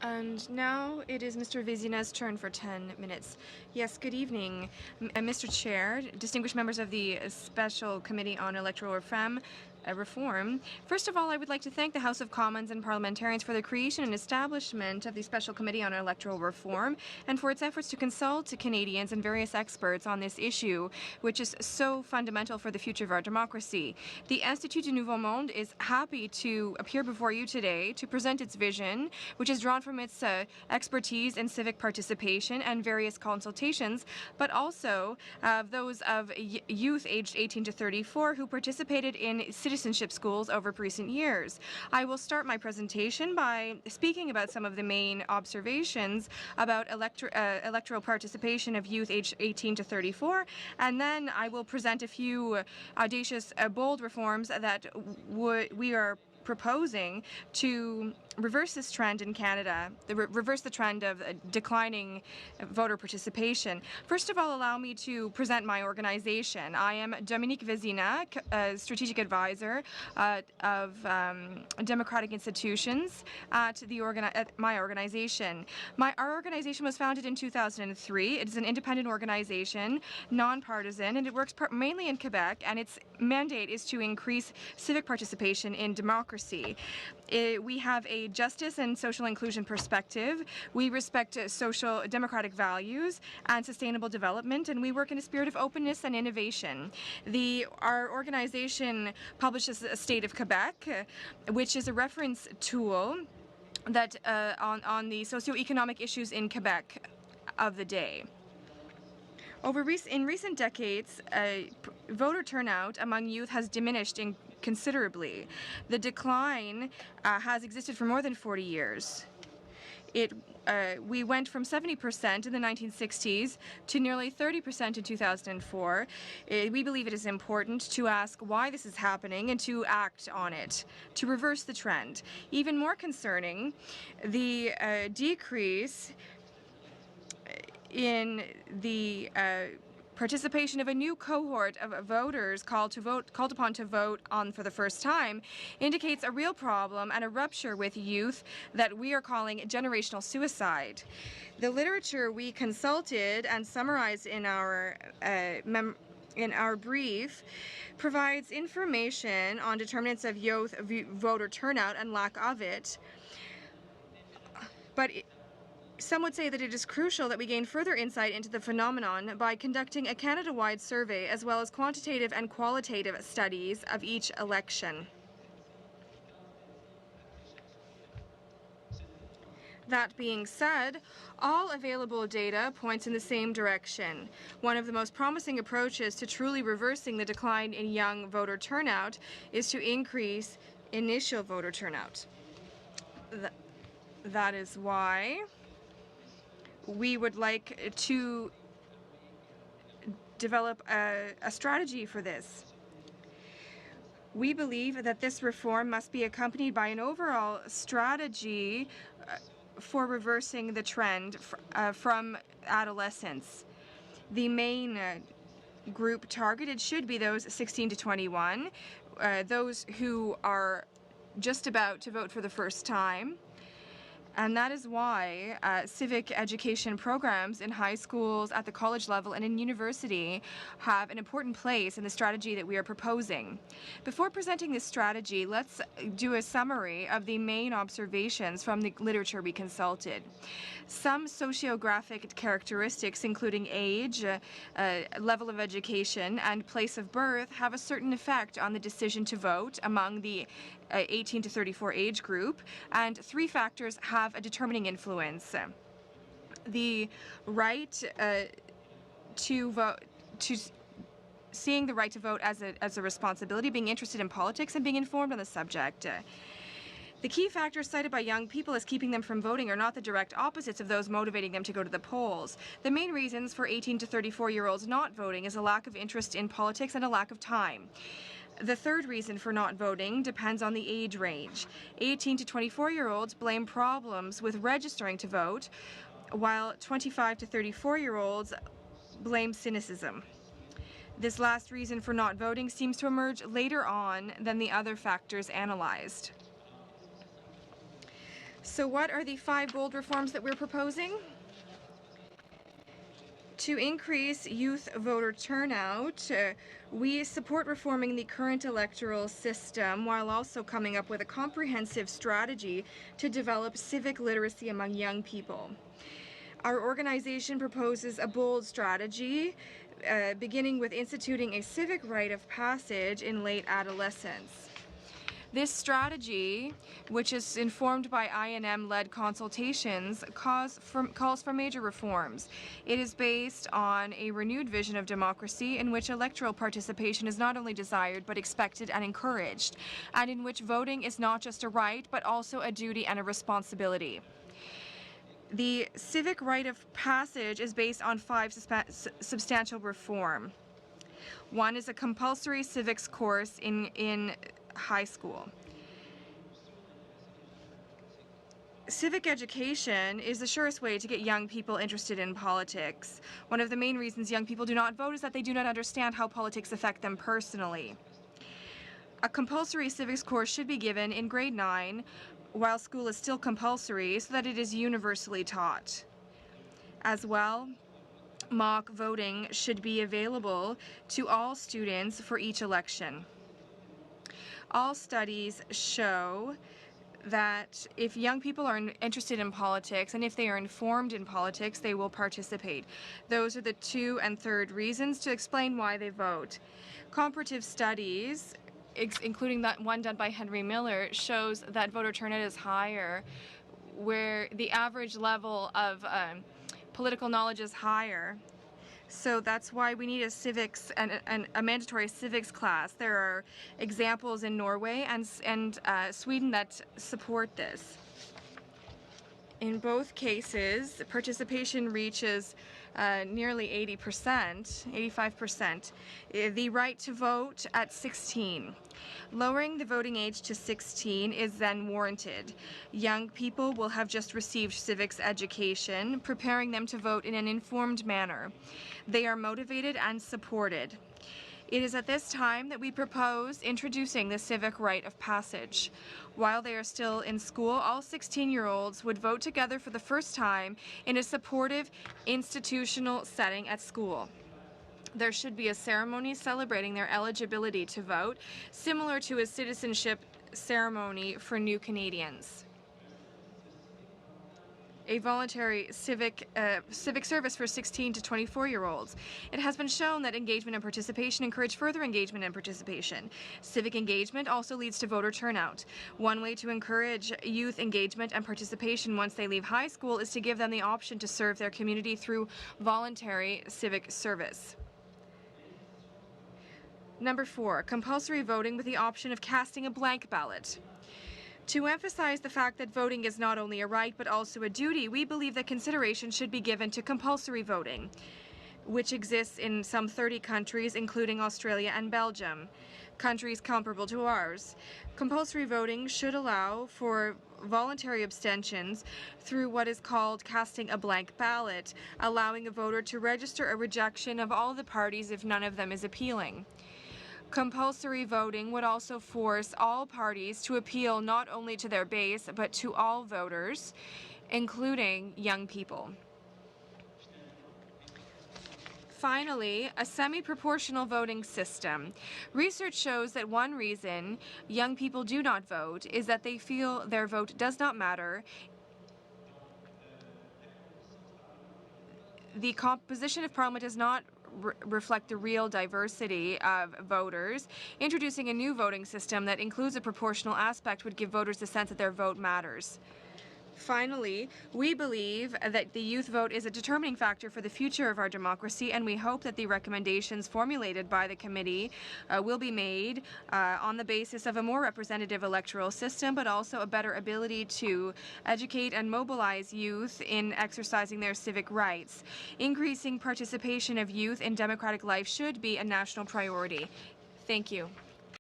And now it is Mr. Vézina's turn for 10 minutes. Yes, good evening, Mr. Chair, distinguished members of the Special Committee on Electoral Reform. First of all, I would like to thank the House of Commons and parliamentarians for the creation and establishment of the Special Committee on Electoral Reform and for its efforts to consult Canadians and various experts on this issue, which is so fundamental for the future of our democracy. The Institut du Nouveau Monde is happy to appear before you today to present its vision, which is drawn from its expertise in civic participation and various consultations, but also those of youth aged 18 to 34 who participated in citizenship schools over recent years. I will start my presentation by speaking about some of the main observations about electoral participation of youth aged 18 to 34, and then I will present a few audacious, bold reforms that we are proposing to reverse this trend in Canada, reverse the trend of declining voter participation. First of all, allow me to present my organization. I am Dominic, strategic advisor of democratic institutions at my organization. Our organization was founded in 2003. It is an independent organization, nonpartisan, and it works mainly in Quebec, and its mandate is to increase civic participation in democracy. We have a justice and social inclusion perspective. We respect social democratic values and sustainable development, and we work in a spirit of openness and innovation. Our organization publishes a State of Quebec, which is a reference tool that on the socioeconomic issues in Quebec of the day. In recent decades, voter turnout among youth has diminished considerably. The decline has existed for more than 40 years. We went from 70% in the 1960s to nearly 30% in 2004. We believe it is important to ask why this is happening and to act on it, to reverse the trend. Even more concerning, the decrease in the participation of a new cohort of voters called upon to vote on for the first time indicates a real problem and a rupture with youth that we are calling generational suicide. The literature we consulted and summarized in our brief provides information on determinants of youth voter turnout and lack of it, but some would say that it is crucial that we gain further insight into the phenomenon by conducting a Canada-wide survey as well as quantitative and qualitative studies of each election. That being said, all available data points in the same direction. One of the most promising approaches to truly reversing the decline in young voter turnout is to increase initial voter turnout. That is why we would like to develop a strategy for this. We believe that this reform must be accompanied by an overall strategy for reversing the trend from adolescence. The main group targeted should be those 16 to 21, those who are just about to vote for the first time. And that is why civic education programs in high schools, at the college level, and in university have an important place in the strategy that we are proposing. Before presenting this strategy, let's do a summary of the main observations from the literature we consulted. Some sociographic characteristics, including age, level of education, and place of birth, have a certain effect on the decision to vote among the 18 to 34 age group, and three factors have a determining influence. The right to vote, seeing the right to vote as a responsibility, being interested in politics, and being informed on the subject. The key factors cited by young people as keeping them from voting are not the direct opposites of those motivating them to go to the polls. The main reasons for 18 to 34-year-olds not voting is a lack of interest in politics and a lack of time. The third reason for not voting depends on the age range. 18 to 24-year-olds blame problems with registering to vote, while 25 to 34-year-olds blame cynicism. This last reason for not voting seems to emerge later on than the other factors analyzed. So what are the 5 bold reforms that we're proposing? To increase youth voter turnout, we support reforming the current electoral system while also coming up with a comprehensive strategy to develop civic literacy among young people. Our organization proposes a bold strategy, beginning with instituting a civic rite of passage in late adolescence. This strategy, which is informed by INM-led consultations, calls for major reforms. It is based on a renewed vision of democracy in which electoral participation is not only desired but expected and encouraged, and in which voting is not just a right but also a duty and a responsibility. The civic rite of passage is based on 5 substantial reform. One is a compulsory civics course in high school. Civic education is the surest way to get young people interested in politics. One of the main reasons young people do not vote is that they do not understand how politics affect them personally. A compulsory civics course should be given in grade 9 while school is still compulsory so that it is universally taught. As well, mock voting should be available to all students for each election. All studies show that if young people are interested in politics and if they are informed in politics, they will participate. Those are the 2 and 3rd reasons to explain why they vote. Comparative studies, including that one done by Henry Miller, shows that voter turnout is higher, where the average level of political knowledge is higher. So that's why we need a civics and a mandatory civics class. There are examples in Norway and Sweden that support this. In both cases, participation reaches nearly 80%, 85%. The right to vote at 16. Lowering the voting age to 16 is then warranted. Young people will have just received civics education, preparing them to vote in an informed manner. They are motivated and supported. It is at this time that we propose introducing the civic rite of passage. While they are still in school, all 16-year-olds would vote together for the first time in a supportive institutional setting at school. There should be a ceremony celebrating their eligibility to vote, similar to a citizenship ceremony for new Canadians. A voluntary civic service for 16 to 24-year-olds. It has been shown that engagement and participation encourage further engagement and participation. Civic engagement also leads to voter turnout. One way to encourage youth engagement and participation once they leave high school is to give them the option to serve their community through voluntary civic service. Number 4, compulsory voting with the option of casting a blank ballot. To emphasize the fact that voting is not only a right but also a duty, we believe that consideration should be given to compulsory voting, which exists in some 30 countries, including Australia and Belgium, countries comparable to ours. Compulsory voting should allow for voluntary abstentions through what is called casting a blank ballot, allowing a voter to register a rejection of all the parties if none of them is appealing. Compulsory voting would also force all parties to appeal not only to their base but to all voters, including young people. Finally, a semi-proportional voting system. Research shows that one reason young people do not vote is that they feel their vote does not matter. The composition of Parliament does not reflect the real diversity of voters. Introducing a new voting system that includes a proportional aspect would give voters the sense that their vote matters. Finally, we believe that the youth vote is a determining factor for the future of our democracy, and we hope that the recommendations formulated by the committee will be made on the basis of a more representative electoral system, but also a better ability to educate and mobilize youth in exercising their civic rights. Increasing participation of youth in democratic life should be a national priority. Thank you.